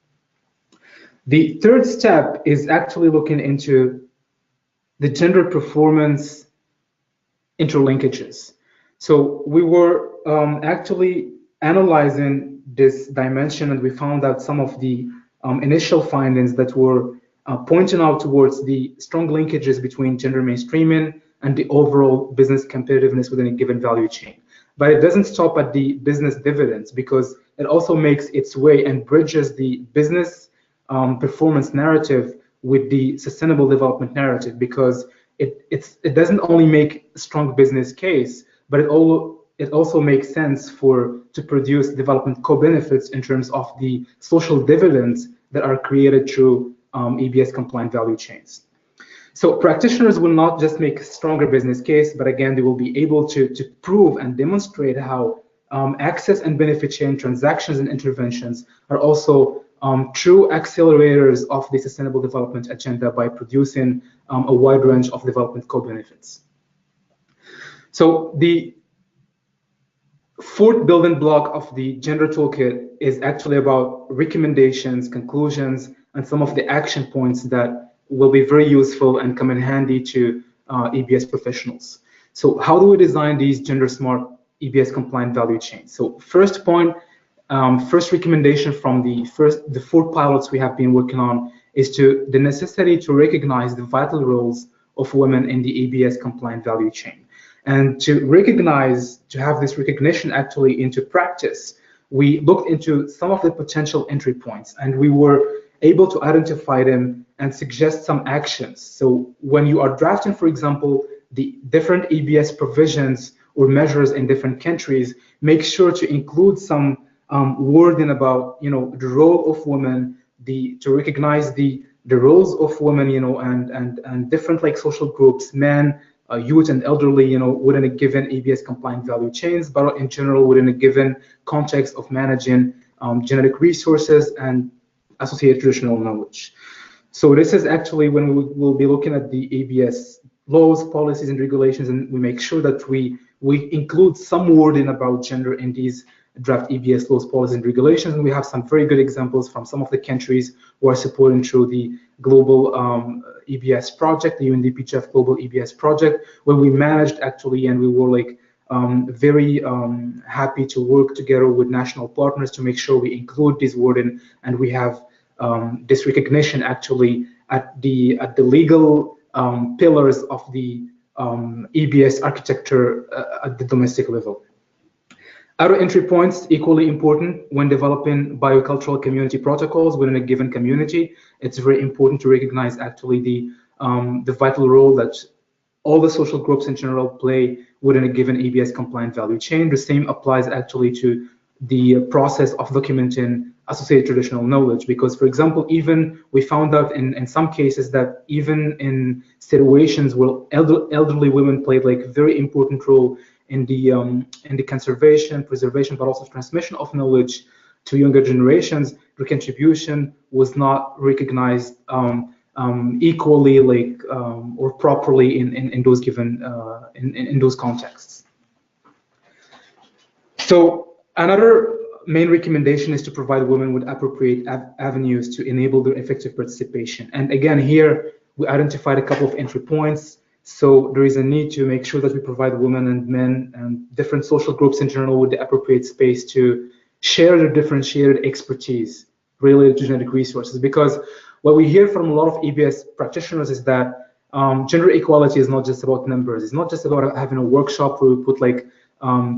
The third step is actually looking into the gender performance interlinkages. So we were actually analyzing this dimension, and we found out some of the initial findings that were pointing out towards the strong linkages between gender mainstreaming and the overall business competitiveness within a given value chain. But it doesn't stop at the business dividends, because it also makes its way and bridges the business performance narrative with the sustainable development narrative, because it doesn't only make a strong business case, but it also makes sense to produce development co-benefits in terms of the social dividends that are created through EBS compliant value chains. So practitioners will not just make a stronger business case, but again, they will be able to prove and demonstrate how access and benefit chain transactions and interventions are also true accelerators of the sustainable development agenda by producing a wide range of development co-benefits. So the fourth building block of the gender toolkit is actually about recommendations, conclusions, and some of the action points that will be very useful and come in handy to EBS professionals. So how do we design these gender smart EBS compliant value chains? So first point, first recommendation from the four pilots we have been working on is the necessity to recognize the vital roles of women in the EBS compliant value chain. And to have this recognition actually into practice, we looked into some of the potential entry points, and we were able to identify them and suggest some actions. So when you are drafting, for example, the different EBS provisions or measures in different countries, make sure to include some wording about, the role of women, to recognize the roles of women, and different like social groups, men, youth and elderly, within a given EBS compliant value chains, but in general within a given context of managing genetic resources and associated traditional knowledge. So this is actually when we will be looking at the ABS laws, policies, and regulations, and we make sure that we include some wording about gender in these draft EBS laws, policies, and regulations. And we have some very good examples from some of the countries who are supporting through the Global ABS Project, the UNDP-GEF Global ABS Project, where we managed actually, and we were like very happy to work together with national partners to make sure we include this wording, and we have this recognition actually at the legal pillars of the EBS architecture at the domestic level. Other entry points equally important when developing biocultural community protocols within a given community. It's very important to recognize actually the vital role that all the social groups in general play within a given ABS compliant value chain. The same applies actually to the process of documenting associated traditional knowledge, because, for example, even we found out in some cases that even in situations where elderly women played like a very important role in the conservation, preservation, but also transmission of knowledge to younger generations, their contribution was not recognized equally, or properly in those given in those contexts. So another main recommendation is to provide women with appropriate avenues to enable their effective participation. And again, here we identified a couple of entry points. So there is a need to make sure that we provide women and men and different social groups in general with the appropriate space to share their differentiated expertise related to genetic resources. Because what we hear from a lot of ABS practitioners is that gender equality is not just about numbers. It's not just about having a workshop where we put like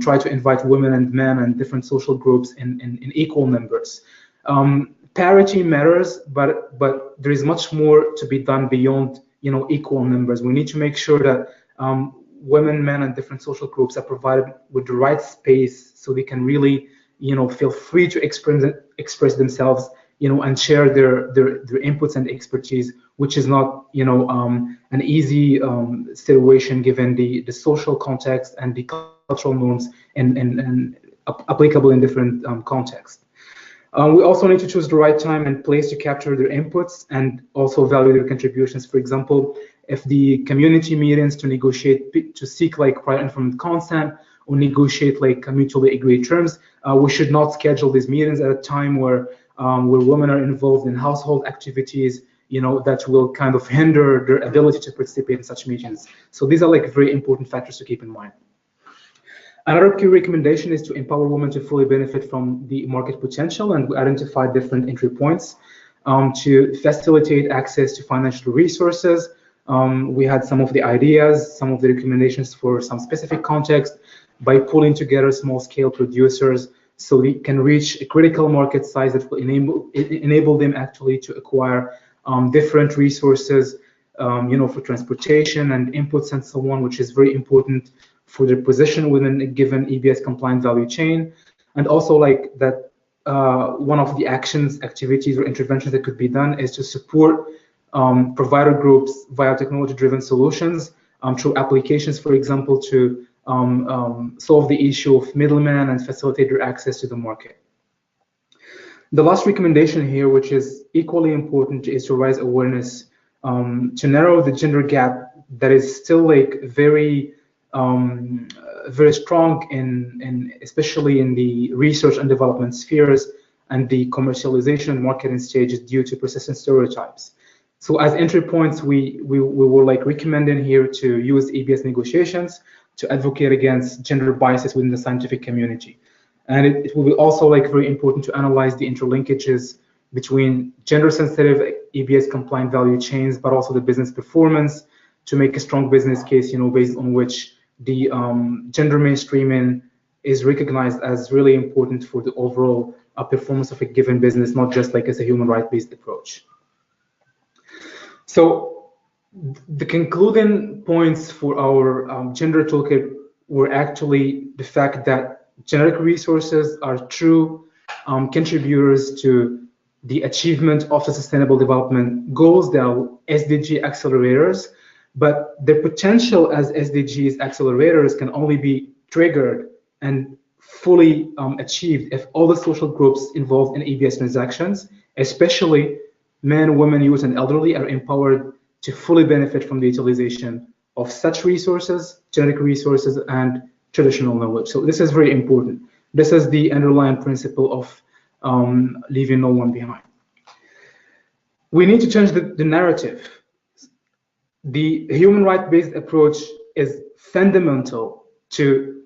try to invite women and men and different social groups in equal numbers. Parity matters, but there is much more to be done beyond equal numbers. We need to make sure that women, men, and different social groups are provided with the right space so they can really feel free to express themselves, and share their inputs and expertise, which is not an easy situation given the social context and the cultural norms and applicable in different contexts. We also need to choose the right time and place to capture their inputs and also value their contributions. For example, if the community meetings to negotiate, to seek like prior informed consent or negotiate like mutually agreed terms, we should not schedule these meetings at a time where women are involved in household activities, that will kind of hinder their ability to participate in such meetings. So these are like very important factors to keep in mind. Another key recommendation is to empower women to fully benefit from the market potential, and we identified different entry points to facilitate access to financial resources. We had some of the ideas, some of the recommendations for some specific context by pulling together small-scale producers so they can reach a critical market size that will enable them actually to acquire different resources, for transportation and inputs and so on, which is very important for their position within a given ABS compliant value chain. And also like that one of the activities or interventions that could be done is to support provider groups via technology-driven solutions through applications, for example, to solve the issue of middlemen and facilitate their access to the market. The last recommendation here, which is equally important, is to raise awareness to narrow the gender gap that is still like very strong in especially in the research and development spheres and the commercialization and marketing stages due to persistent stereotypes. So as entry points, we were like recommending here to use ABS negotiations to advocate against gender biases within the scientific community. And it will be also like very important to analyze the interlinkages between gender sensitive ABS compliant value chains, but also the business performance to make a strong business case, based on which the gender mainstreaming is recognized as really important for the overall performance of a given business, not just like as a human right based approach. So the concluding points for our gender toolkit were actually the fact that genetic resources are true contributors to the achievement of the Sustainable Development Goals. They are SDG accelerators, but their potential as SDGs accelerators can only be triggered and fully achieved if all the social groups involved in ABS transactions, especially men, women, youth, and elderly, are empowered to fully benefit from the utilization of such resources, genetic resources, and traditional knowledge. So this is very important. This is the underlying principle of leaving no one behind. We need to change the narrative. The human right-based approach is fundamental to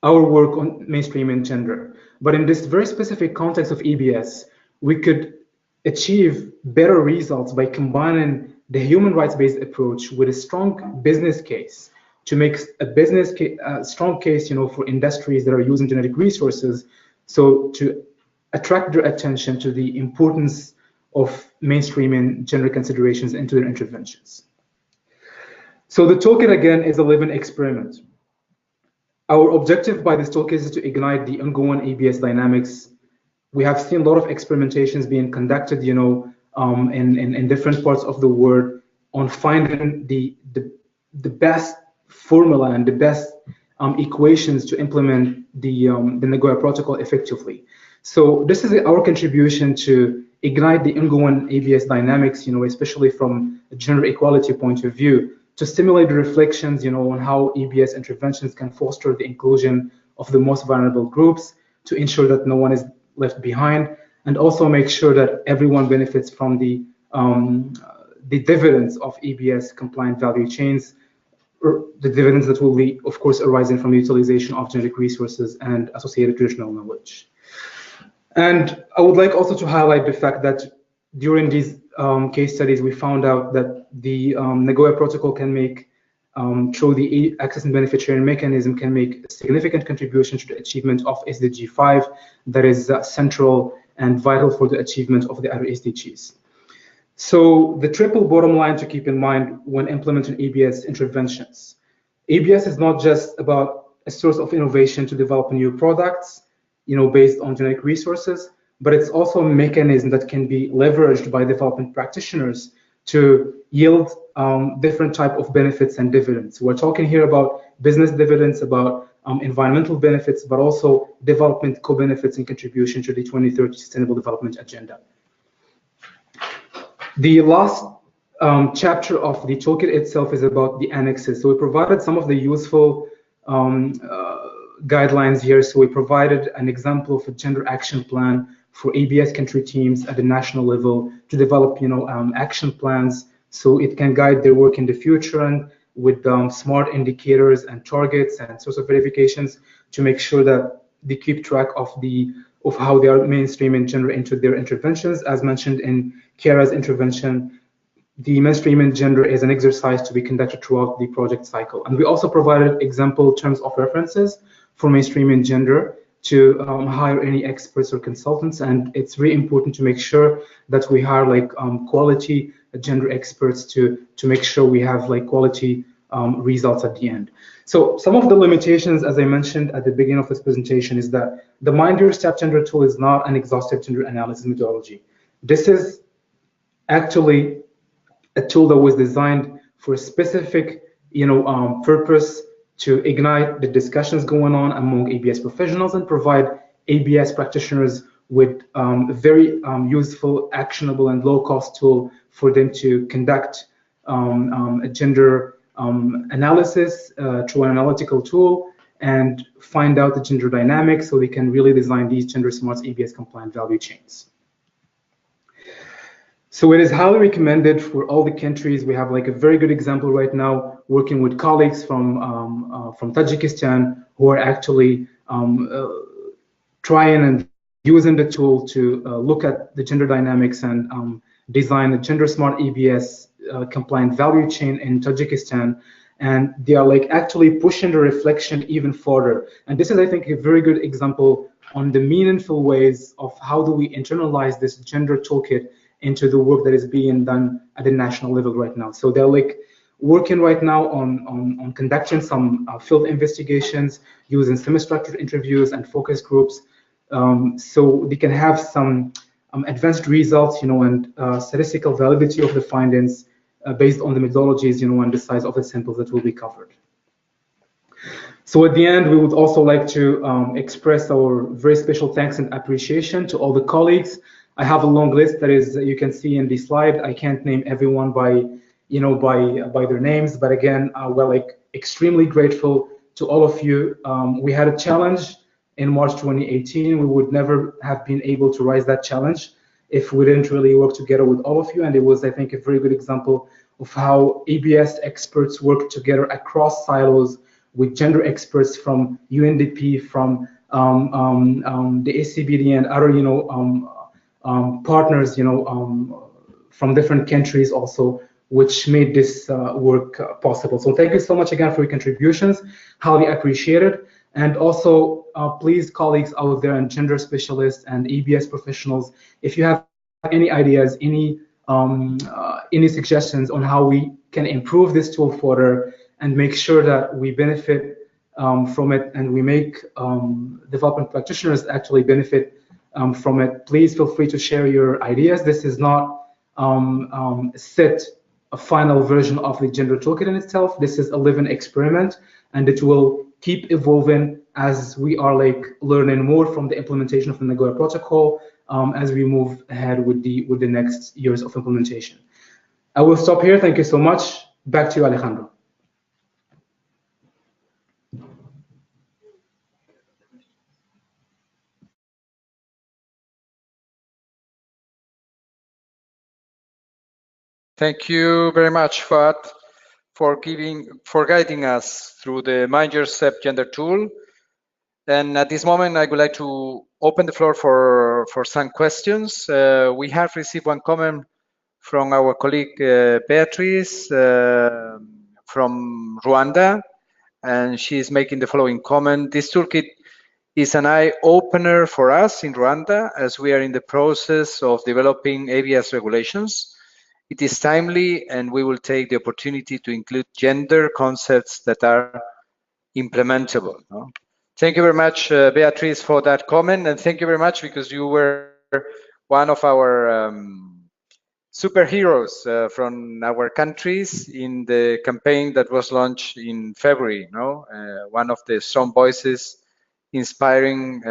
our work on mainstreaming gender. But in this very specific context of EBS, we could achieve better results by combining the human rights-based approach with a strong business case to make a strong case, for industries that are using genetic resources, so to attract their attention to the importance of mainstreaming gender considerations into their interventions. So the toolkit, again, is a living experiment. Our objective by this toolkit is to ignite the ongoing ABS dynamics. We have seen a lot of experimentations being conducted, in different parts of the world on finding the best formula and the best equations to implement the Nagoya Protocol effectively. So this is our contribution to ignite the ongoing ABS dynamics, especially from a gender equality point of view, to stimulate the reflections, on how ABS interventions can foster the inclusion of the most vulnerable groups, to ensure that no one is left behind, and also make sure that everyone benefits from the dividends of ABS compliant value chains, or the dividends that will be, of course, arising from the utilization of genetic resources and associated traditional knowledge. And I would like also to highlight the fact that during these case studies, we found out that the Nagoya Protocol can make, through the access and benefit sharing mechanism, can make a significant contribution to the achievement of SDG 5 that is central and vital for the achievement of the other SDGs. So the triple bottom line to keep in mind when implementing ABS interventions. ABS is not just about a source of innovation to develop new products, based on genetic resources, but it's also a mechanism that can be leveraged by development practitioners to yield different type of benefits and dividends. We're talking here about business dividends, about environmental benefits, but also development co-benefits and contribution to the 2030 Sustainable Development Agenda. The last chapter of the toolkit itself is about the annexes. So we provided some of the useful guidelines here. So we provided an example of a gender action plan for ABS country teams at the national level to develop, action plans so it can guide their work in the future, and with smart indicators and targets and source of verifications to make sure that they keep track of how they are mainstreaming gender into their interventions. As mentioned in Kiara's intervention, the mainstreaming gender is an exercise to be conducted throughout the project cycle. And we also provided example terms of references for mainstreaming gender to hire any experts or consultants. And it's very important to make sure that we hire quality gender experts to make sure we have quality results at the end. So some of the limitations, as I mentioned at the beginning of this presentation, is that the Mind Your Step Gender tool is not an exhaustive gender analysis methodology. This is actually a tool that was designed for a specific, purpose to ignite the discussions going on among ABS professionals and provide ABS practitioners with a very useful, actionable, and low-cost tool for them to conduct a gender analysis through an analytical tool and find out the gender dynamics so they can really design these gender smart ABS compliant value chains. So it is highly recommended for all the countries. We have a very good example right now working with colleagues from Tajikistan who are actually trying and using the tool to look at the gender dynamics and design a gender smart ABS compliant value chain in Tajikistan. And they are actually pushing the reflection even further. And this is, I think, a very good example on the meaningful ways of how do we internalize this gender toolkit into the work that is being done at the national level right now. So they're working right now on conducting some field investigations using semi-structured interviews and focus groups, so they can have some advanced results, and statistical validity of the findings based on the methodologies, and the size of the samples that will be covered. So at the end, we would also like to express our very special thanks and appreciation to all the colleagues. I have a long list that is, you can see in the slide. I can't name everyone by their names, but again, we're extremely grateful to all of you. We had a challenge in March 2018. We would never have been able to rise that challenge if we didn't really work together with all of you. And it was, I think, a very good example of how ABS experts work together across silos with gender experts from UNDP, from the SCBD and other, partners, from different countries also, which made this work possible. So thank you so much again for your contributions, highly appreciated. And also, please, colleagues out there and gender specialists and ABS professionals, if you have any ideas, any suggestions on how we can improve this tool further and make sure that we benefit from it, and we make development practitioners actually benefit from it. Please feel free to share your ideas. This is not a final version of the gender toolkit in itself. This is a living experiment, and it will keep evolving as we are learning more from the implementation of the Nagoya Protocol as we move ahead with the next years of implementation. I will stop here. Thank you so much. Back to you, Alejandro. Thank you very much, Fuad, for guiding us through the Mind Your Step gender tool. And at this moment, I would like to open the floor for some questions. We have received one comment from our colleague Beatrice from Rwanda, and she is making the following comment. This toolkit is an eye-opener for us in Rwanda as we are in the process of developing ABS regulations. It is timely, and we will take the opportunity to include gender concepts that are implementable. No? Thank you very much, Beatrice, for that comment, and thank you very much because you were one of our superheroes from our countries in the campaign that was launched in February. No? One of the strong voices inspiring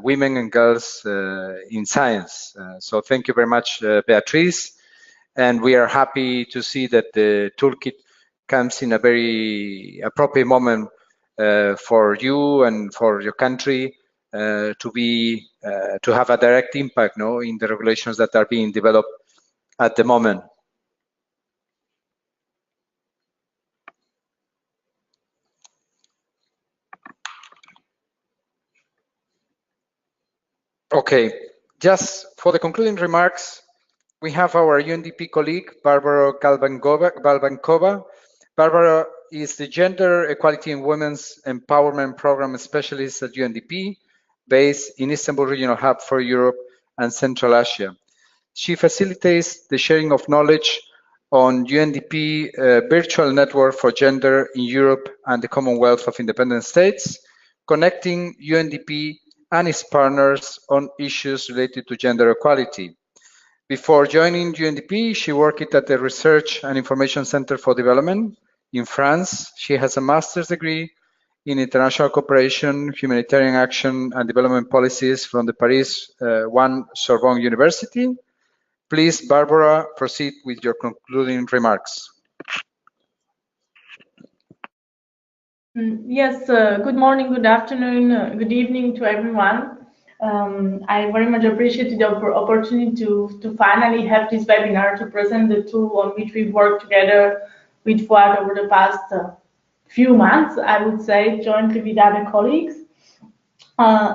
women and girls in science. So thank you very much, Beatrice. And we are happy to see that the toolkit comes in a very appropriate moment for you and for your country to have a direct impact, no, in the regulations that are being developed at the moment. Okay, just for the concluding remarks, we have our UNDP colleague, Barbara Galbankova. Barbara is the Gender Equality and Women's Empowerment Program Specialist at UNDP, based in Istanbul Regional Hub for Europe and Central Asia. She facilitates the sharing of knowledge on UNDP virtual network for gender in Europe and the Commonwealth of Independent States, connecting UNDP and its partners on issues related to gender equality. Before joining UNDP, she worked at the Research and Information Center for Development in France. She has a master's degree in international cooperation, humanitarian action, and development policies from the Paris 1 Sorbonne University. Please, Barbara, proceed with your concluding remarks. Yes, good morning, good afternoon, good evening to everyone. I very much appreciate the opportunity to finally have this webinar to present the tool on which we've worked together with Fuad over the past few months, I would say, jointly with other colleagues.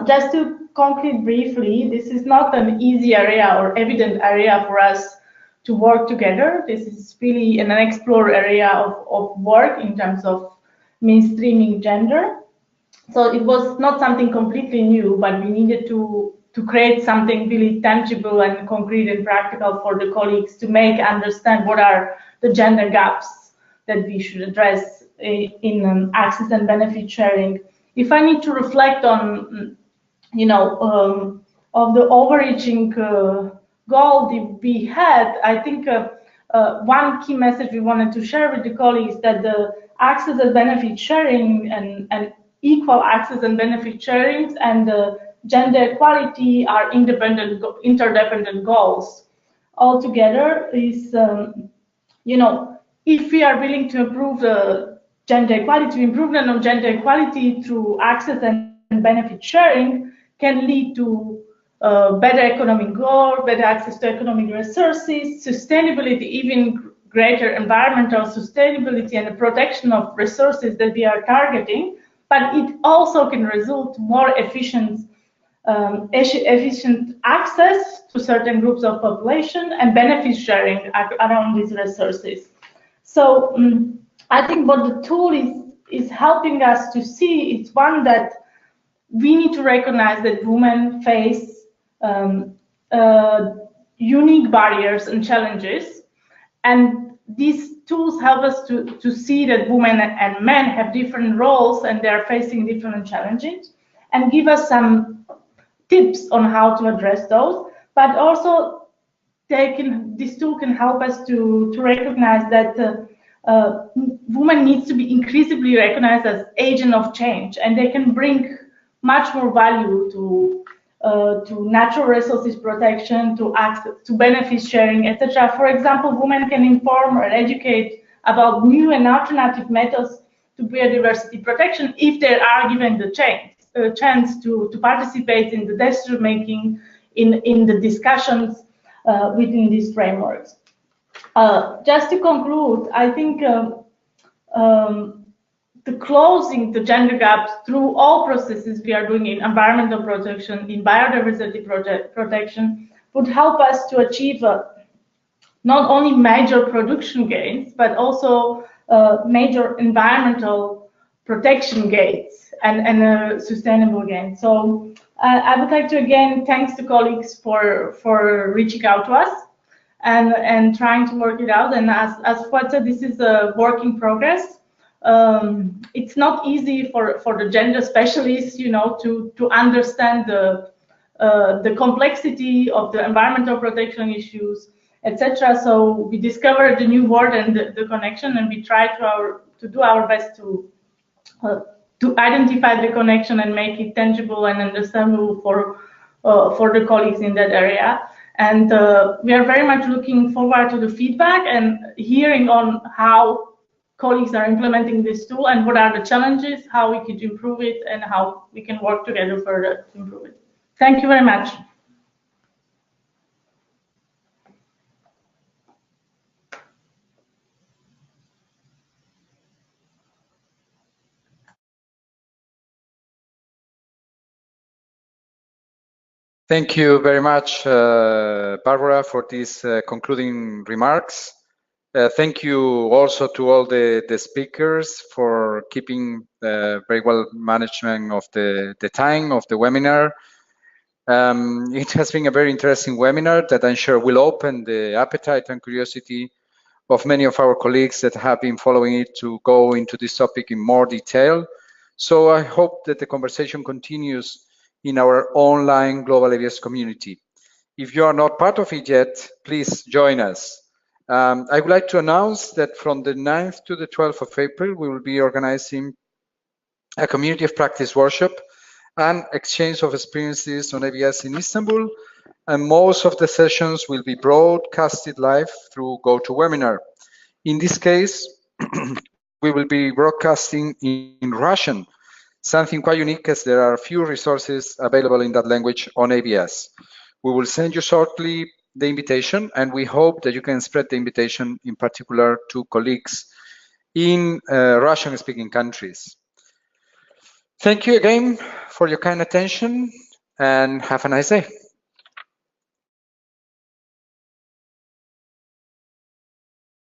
Just to conclude briefly, this is not an easy area or evident area for us to work together. This is really an unexplored area of work in terms of mainstreaming gender. So it was not something completely new, but we needed to create something really tangible and concrete and practical for the colleagues to make understand what are the gender gaps that we should address in access and benefit sharing. If I need to reflect on, of the overreaching goal that we had, I think one key message we wanted to share with the colleagues that the access and benefit sharing and equal access and benefit sharing and gender equality are interdependent goals. Altogether is, if we are willing to improve the gender equality, improvement of gender equality through access and benefit sharing can lead to better economic growth, better access to economic resources, sustainability, even greater environmental sustainability and the protection of resources that we are targeting. But it also can result in more efficient access to certain groups of population and benefit sharing around these resources. So I think what the tool is helping us to see is one that we need to recognize that women face unique barriers and challenges, and these tools help us to see that women and men have different roles and they're facing different challenges, and give us some tips on how to address those. But also, this tool can help us to recognize that women needs to be increasingly recognized as agent of change, and they can bring much more value to natural resources protection, to access, to benefit sharing, etc. For example, women can inform or educate about new and alternative methods to biodiversity protection if they are given the chance to participate in the decision making, in the discussions within these frameworks. Just to conclude, I think the closing the gender gaps through all processes we are doing in environmental protection, in biodiversity protection, would help us to achieve not only major production gains, but also major environmental protection gains and sustainable gains. So I would like to again thank the colleagues for reaching out to us and trying to work it out. And as Fuad said, this is a work in progress. It's not easy for the gender specialists, you know, to understand the complexity of the environmental protection issues, etc. So we discovered the new word and the connection, and we try to do our best to identify the connection and make it tangible and understandable for the colleagues in that area. And we are very much looking forward to the feedback and hearing on how colleagues are implementing this tool and what are the challenges, how we could improve it, and how we can work together further to improve it. Thank you very much. Thank you very much, Barbara, for these concluding remarks. Thank you also to all the speakers for keeping very well management of the time of the webinar. It has been a very interesting webinar that I'm sure will open the appetite and curiosity of many of our colleagues that have been following it to go into this topic in more detail. So I hope that the conversation continues in our online Global ABS community. If you are not part of it yet, please join us. I would like to announce that from the 9th to the 12th of April, we will be organizing a community of practice workshop and exchange of experiences on ABS in Istanbul. And most of the sessions will be broadcasted live through GoToWebinar. In this case, we will be broadcasting in Russian, something quite unique as there are few resources available in that language on ABS. We will send you shortly the invitation, and we hope that you can spread the invitation in particular to colleagues in Russian-speaking countries. Thank you again for your kind attention, and have a nice day.